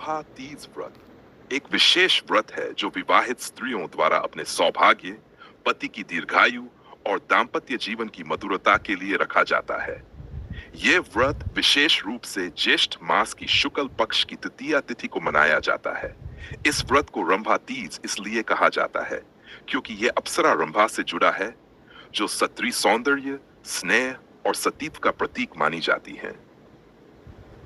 रंभा तीज व्रत एक विशेष व्रत है जो विवाहित स्त्रियों द्वारा अपने सौभाग्य, पति की दीर्घायु और दाम्पत्य जीवन की मधुरता के लिए रखा जाता है। यह व्रत विशेष रूप से ज्येष्ठ मास की शुक्ल पक्ष की तृतीया तिथि को मनाया जाता है। इस व्रत को रंभा तीज इसलिए कहा जाता है क्योंकि यह अप्सरा रंभा से जुड़ा है, जो स्त्री सौंदर्य, स्नेह और सतीत्व का प्रतीक मानी जाती है।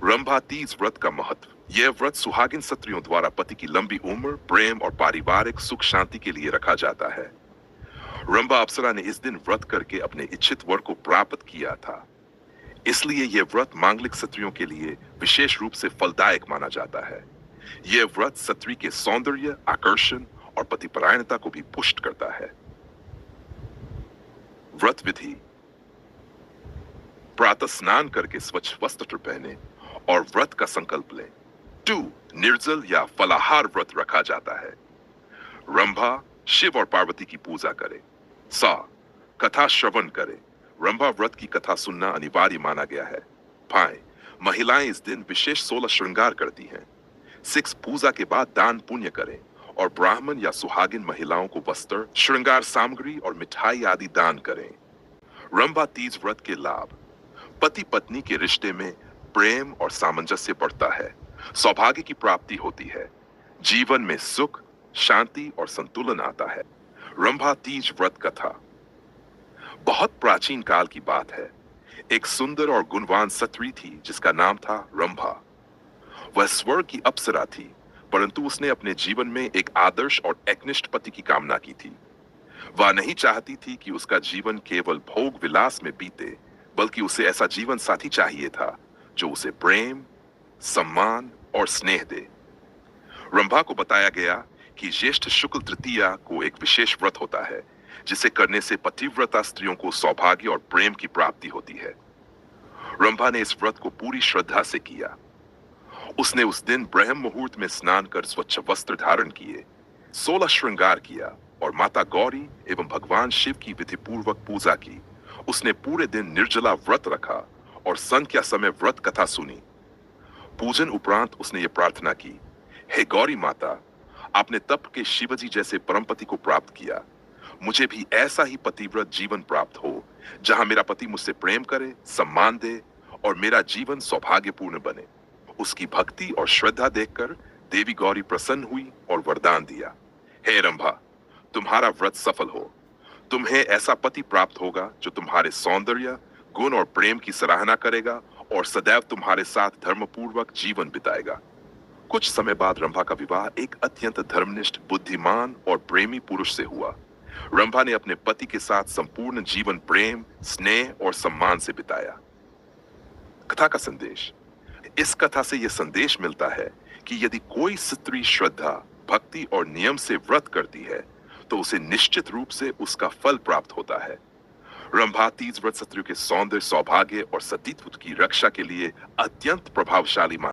रंभा तीज व्रत का महत्व। यह व्रत सुहागिन स्त्रियों द्वारा पति की लंबी उम्र, प्रेम और पारिवारिक सुख शांति के लिए रखा जाता है। रंभा अप्सरा ने इस दिन व्रत करके अपने इच्छित वर को प्राप्त किया था, इसलिए यह व्रत मांगलिक स्त्रियों के लिए विशेष रूप से फलदायक माना जाता है। यह व्रत स्त्री के सौंदर्य, आकर्षण और पतिपरायणता को भी पुष्ट करता है। व्रत विधि। प्रातः स्नान करके स्वच्छ वस्त्र पहने और व्रत का संकल्प लें। 2. निर्जल या फलाहार व्रत रखा जाता है। रंभा शिव और पार्वती की पूजा करे। सा कथा श्रवण करे। रंभा व्रत की कथा सुनना अनिवार्य माना गया है। भाई महिलाएं इस दिन विशेष 16 श्रृंगार करती हैं। 6. पूजा के बाद दान पुण्य करें और ब्राह्मण या सुहागिन महिलाओं को वस्त्र, श्रृंगार सामग्री और मिठाई आदि दान करें। रंभा तीज व्रत के लाभ। पति पत्नी के रिश्ते में प्रेम और सामंजस्य बढ़ता है। सौभाग्य की प्राप्ति होती है। जीवन में सुख, शांति और संतुलन आता है। रंभा तीज व्रत कथा। बहुत प्राचीन काल की बात है। एक सुंदर और गुणवान स्त्री थी जिसका नाम था रंभा। वह स्वर्ग की अप्सरा थी, परंतु उसने अपने जीवन में एक आदर्श और एकनिष्ठ पति की कामना की थी। वह नहीं चाहती थी कि उसका जीवन केवल भोग विलास में बीते, बल्कि उसे ऐसा जीवन साथी चाहिए था जो उसे प्रेम, सम्मान और स्नेह दे। रंभा को बताया गया कि ज्येष्ठ शुक्ल तृतीया को एक विशेष व्रत होता है जिसे करने से पतिव्रता स्त्रियों को सौभाग्य और प्रेम की प्राप्ति होती है। रंभा ने इस व्रत को पूरी श्रद्धा से किया। उसने उस दिन ब्रह्म मुहूर्त में स्नान कर स्वच्छ वस्त्र धारण किए, 16 श्रृंगार किया और माता गौरी एवं भगवान शिव की विधिपूर्वक पूजा की। उसने पूरे दिन निर्जला व्रत रखा और संध्या समय व्रत कथा सुनी। पूजन उपरांत उसने ये प्रार्थना की, हे गौरी माता, आपने तप के शिवजी जैसे परमपति को प्राप्त किया। मुझे भी ऐसा ही पतिव्रत जीवन प्राप्त हो जहां मेरा पति मुझसे प्रेम करे, सम्मान दे और मेरा जीवन सौभाग्यपूर्ण बने। उसकी भक्ति और श्रद्धा देखकर देवी गौरी प्रसन्न हुई और वरदान दिया, हे रंभा, तुम्हारा व्रत सफल हो। तुम्हें ऐसा पति प्राप्त होगा जो तुम्हारे सौंदर्य, गुण और प्रेम की सराहना करेगा और सदैव तुम्हारे साथ धर्मपूर्वक जीवन बिताएगा। कुछ समय बाद रंभा का विवाह एक अत्यंत धर्मनिष्ठ, बुद्धिमान और प्रेमी पुरुष से हुआ। रंभा ने अपने पति के साथ संपूर्ण जीवन प्रेम, स्नेह और सम्मान से बिताया। कथा का संदेश। इस कथा से यह संदेश मिलता है कि यदि कोई स्त्री श्रद्धा, भक्ति और नियम से व्रत करती है तो उसे निश्चित रूप से उसका फल प्राप्त होता है। रंभा तीज व्रत स्त्रियों के सौंदर्य, सौभाग्य और सतीत्व की रक्षा के लिए अत्यंत प्रभावशाली